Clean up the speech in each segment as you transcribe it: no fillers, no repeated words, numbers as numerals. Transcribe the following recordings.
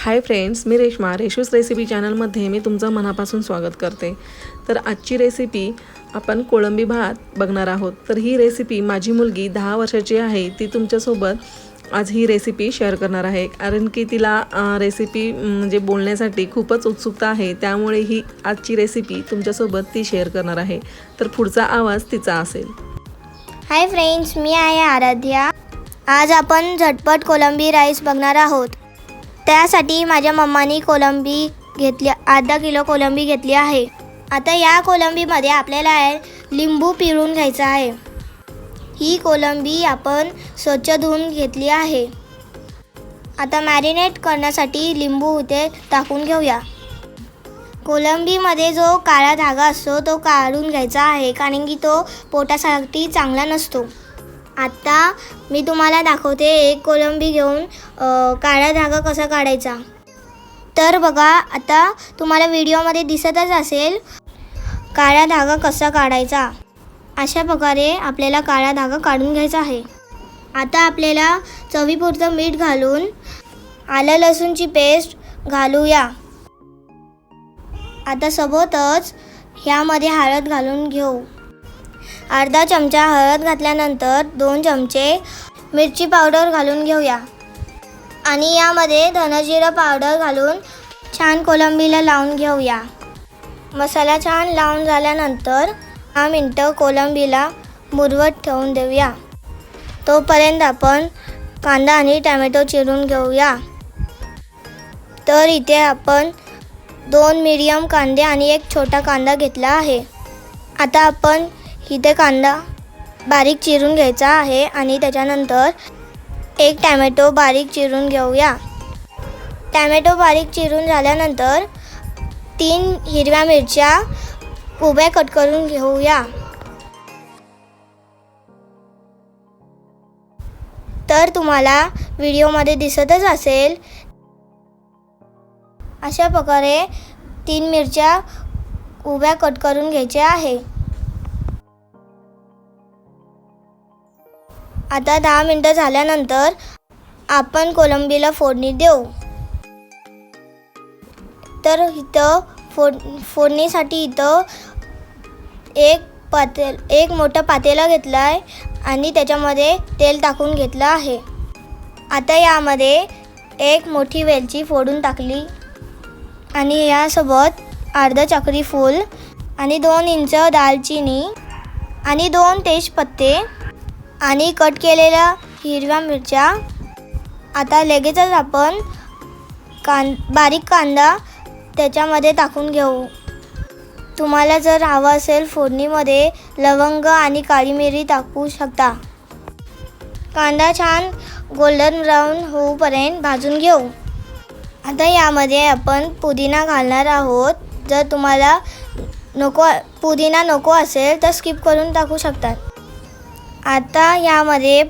Hi friends, मी Reshma रेशूस recipe चॅनलमध्ये मी तुमचं मनापासून स्वागत करते। तर आजची रेसिपी आपण कोळंबी भात बघणार आहोत। तर ही रेसिपी माझी मुलगी 10 वर्षाची आहे, ती तुमच्यासोबत आज ही रेसिपी शेअर करणार आहे, कारण की तिला रेसिपी म्हणजे बोलण्यासाठी खूपच उत्सुकता आहे, त्यामुळे ही आजची रेसिपी तुमच्यासोबत ती शेअर करणार आहे। तर पुढचा आवाज तिचा असेल। हाय फ्रेंड्स, मी आहे आराध्या। आज आपण झटपट कोलंबी राईस बघणार आहोत। त्यासाठी माझ्या मम्मानी कोलंबी घेतली, अर्धा किलो कोलंबी घेतली आहे। आता या कोलंबीमध्ये आपल्याला लिंबू पिळून घ्यायचा आहे। ही कोलंबी आपण स्वच्छ धुवून घेतली आहे। आता मॅरिनेट करण्यासाठी लिंबू इथे टाकून घेऊया। कोलंबीमध्ये जो काळा धागा असतो तो काढून घ्यायचा आहे, कारण की तो पोटासाठी चांगला नसतो। आता मी तुम्हाला दाखवते एक कोलंबी घेऊन काळा धागा कसा काढायचा। तर बघा, आता तुम्हाला व्हिडिओमध्ये दिसतच असेल काळा धागा कसा काढायचा। अशा प्रकारे आपल्याला काळा धागा काढून घ्यायचा आहे। आता आपल्याला चवीपुरतं मीठ घालून आलं लसूणची पेस्ट घालूया। आता सोबतच ह्यामध्ये हळद घालून घेऊ। अर्धा चमचा हळद घातल्यानंतर 2 चमचे मिरची पावडर घालून घेऊया आणि यामध्ये धनजिरा पावडर घालून छान कोलंबीला लावून घेऊया। मसाला छान लावून झाल्यानंतर 10 मिनिटं कोलंबीला मुरवत ठेवून देऊया। तोपर्यंत आपण कांदा आणि टोमॅटो चिरून घेऊया। तर इथे आपण 2 मीडियम कांदे आणि 1 छोटा कांदा घेतला आहे। आता आपण इथे कांदा बारीक चिरून घ्यायचा आहे आणि त्याच्यानंतर 1 टोमॅटो बारीक चिरून घेऊया। टोमॅटो बारीक चिरून झाल्यानंतर 3 हिरव्या मिरच्या उभ्या कट करून घेऊया। तर तुम्हाला व्हिडिओमध्ये दिसतच असेल अशा प्रकारे 3 मिरच्या उभ्या कट करून घ्यायच्या आहे। आता 10 मिनिटं झाल्यानंतर आपण कोलंबीला फोडणी देऊ। तर इथं फोडणीसाठी एक मोठा पातेला घेतला आहे आणि त्याच्यामध्ये तेल टाकून घेतलं आहे। आता यामध्ये 1 मोठी वेलची फोडून टाकली आणि यासोबत अर्धा चक्री फूल आणि 2 इंच दालचिनी आणि 2 तेजपत्ते आणि कट केलेल्या हिरव्या मिरच्या। आता लगेचच आपण बारीक कांदा त्याच्यामध्ये टाकून घेऊ। तुम्हाला जर हवा असेल फोडणीमध्ये लवंग आणि काळी मिरी टाकू शकता। कांदा छान गोल्डन ब्राऊन होऊपर्यंत भाजून घेऊ। आता यामध्ये आपण पुदिना घालणार आहोत। जर तुम्हाला पुदिना नको असेल तर स्किप करून टाकू शकतात। आता यामध्ये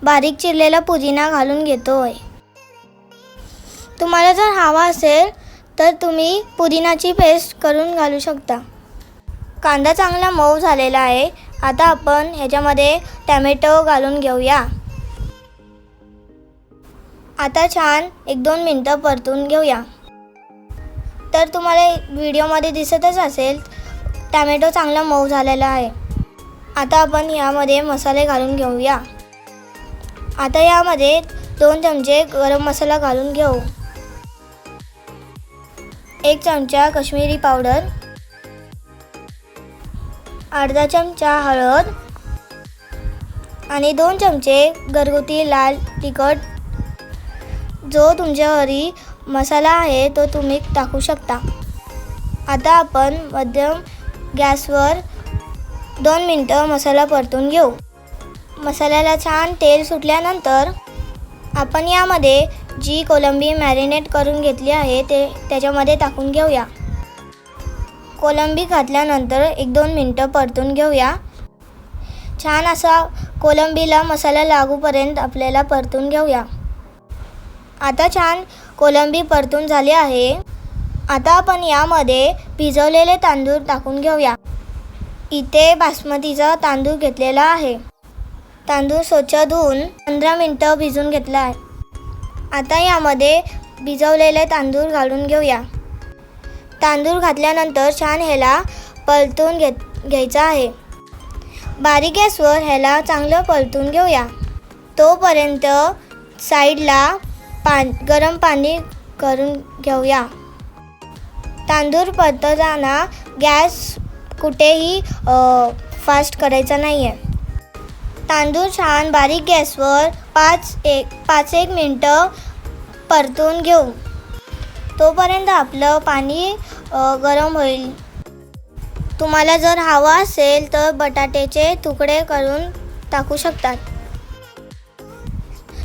बारीक चिरलेला पुदिना घालून घेतोय। तुम्हाला जर हवा असेल तर तुम्ही पुदिनाची पेस्ट करून घालू शकता। कांदा चांगला मऊ झालेला आहे। आता आपण ह्याच्यामध्ये टोमॅटो घालून घेऊया। आता छान 1-2 मिनिटं परतून घेऊया। तर तुम्हाला व्हिडिओमध्ये दिसतच असेल टोमॅटो चांगला मऊ झालेला आहे। आता आपण यामध्ये मसाले घालून घेऊया। आता यामध्ये 2 चमचे गरम मसाला घालून घेऊ। 1 चमचा काश्मीरी पावडर, अर्धा चमचा हळद आणि 2 चमचे घरगुती लाल तिखट। जो तुमच्या घरी मसाला आहे तो तुम्ही टाकू शकता। आता आपण मध्यम गॅसवर 2 मिनिटं मसाला परतून घेऊ। मसाल्याला छान तेल सुटल्यानंतर आपण यामध्ये जी कोलंबी मॅरिनेट करून घेतली आहे त्याच्यामध्ये टाकून घेऊया। कोलंबी घातल्यानंतर 1-2 मिनिटं परतून घेऊया। छान असा कोलंबीला मसाला लागूपर्यंत आपल्याला परतून घेऊया। आता छान कोलंबी परतून झाली आहे। आता आपण यामध्ये भिजवलेले तांदूळ टाकून घेऊया। इथे बासमतीचा तांदूळ घेतलेला आहे। तांदूळ स्वच्छ धुवून 15 मिनिटं भिजून घेतला आहे। आता यामध्ये भिजवलेले तांदूळ घालून घेऊया. तांदूळ घातल्यानंतर छान ह्याला परतून घ्यायचं आहे. बारीक गॅसवर ह्याला चांगलं परतून घेऊया. तोपर्यंत साईडला गरम पाणी करून घेऊया. तांदूळ परतताना गॅस कुठेही फास्ट करायचा नाही आहे. तांदूळ छान बारीक गॅसवर 5-1 मिनटं परतून घेऊ. तोपर्यंत आपलं पाणी गरम होईल. तुम्हाला जर हवा असेल तर बटाट्याचे तुकडे करून टाकू शकतात.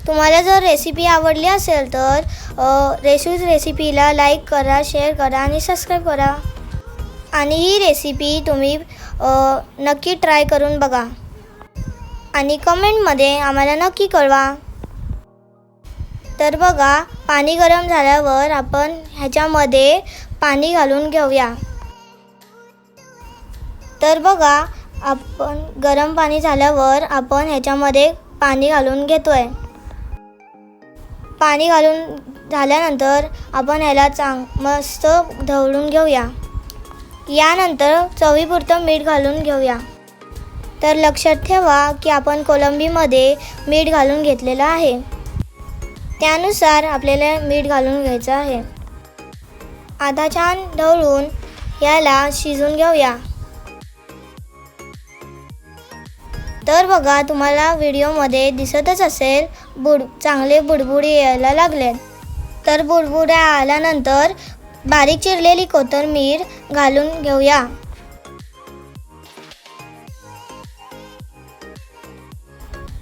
तुम्हाला जर रेसिपी आवडली असेल तर रेशूज रेसिपीला लाईक करा, शेअर करा आणि सबस्क्राईब करा. आणि ही रेसिपी तुम्ही नक्की ट्राय करून बघा आणि कमेंटमध्ये आम्हाला नक्की कळवा. तर बघा, पाणी गरम झाल्यावर आपण ह्याच्यामध्ये पाणी घालून घेऊया. तर बघा, आपण गरम पाणी झाल्यावर आपण ह्याच्यामध्ये पाणी घालून घेतोय. पाणी घालून झाल्यानंतर आपण ह्याला मस्त ढवळून घेऊया. यानंतर चवीपुरतं मीठ घालून घेऊया. तर लक्षात ठेवा की आपण कोलंबीमध्ये मीठ घालून घेतलेलं आहे. त्यानुसार आपल्याला मीठ घालून घ्यायचं आहे. आता छान ढवळून याला शिजून घेऊया. तर बघा, तुम्हाला व्हिडिओमध्ये दिसतच असेल चांगले बुडबुडे यायला लागले. तर बुडबुड्या आल्यानंतर बारीक चिरलेली कोथिंबीर घालून घेऊया.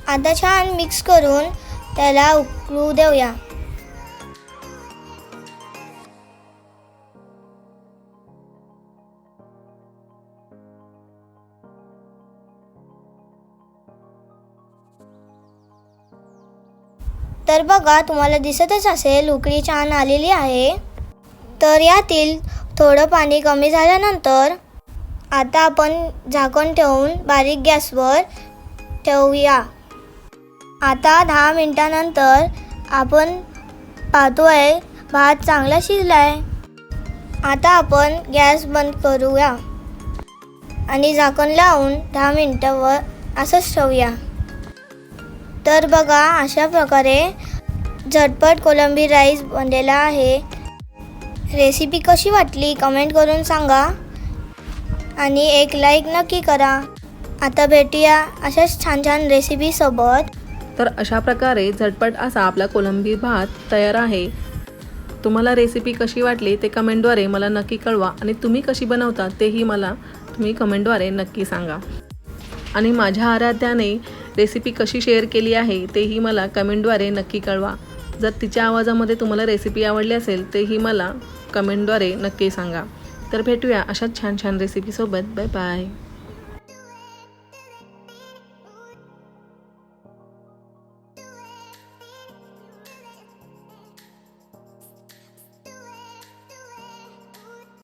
आता छान मिक्स करून त्याला उकळू देऊया. तर बघा, तुम्हाला दिसतच असेल उकळी छान आलेली आहे. तर यातील थोडं पाणी कमी झाल्यानंतर आता आपण झाकण ठेवून बारीक गॅसवर ठेवूया. आता 10 मिनिटानंतर आपण पाहतोय भात चांगला शिजलाय. आता आपण गॅस बंद करूया आणि झाकण लावून 10 मिनिटावर असंच ठेवूया. तर बघा, अशा प्रकारे झटपट कोलंबी राईस बनलेला आहे. रेसिपी कशी वाटली कमेंट करून सांगा आणि एक लाईक नक्की करा. आता भेटूया अशाच छान छान रेसिपीसोबत. तर अशा प्रकारे झटपट असा आपला कोलंबी भात तयार आहे. तुम्हाला रेसिपी कशी वाटली ते कमेंटद्वारे मला नक्की कळवा आणि तुम्ही कशी बनवता तेही मला तुम्ही कमेंटद्वारे नक्की सांगा. आणि माझ्या आराध्याने रेसिपी कशी शेअर केली आहे तेही मला कमेंटद्वारे नक्की कळवा. जर तिच्या आवाजामध्ये तुम्हाला रेसिपी आवडली असेल तेही मला कमेंटद्वारे नक्की सांगा. तर भेटूया अशाच छान छान रेसिपीसोबत. Bye bye.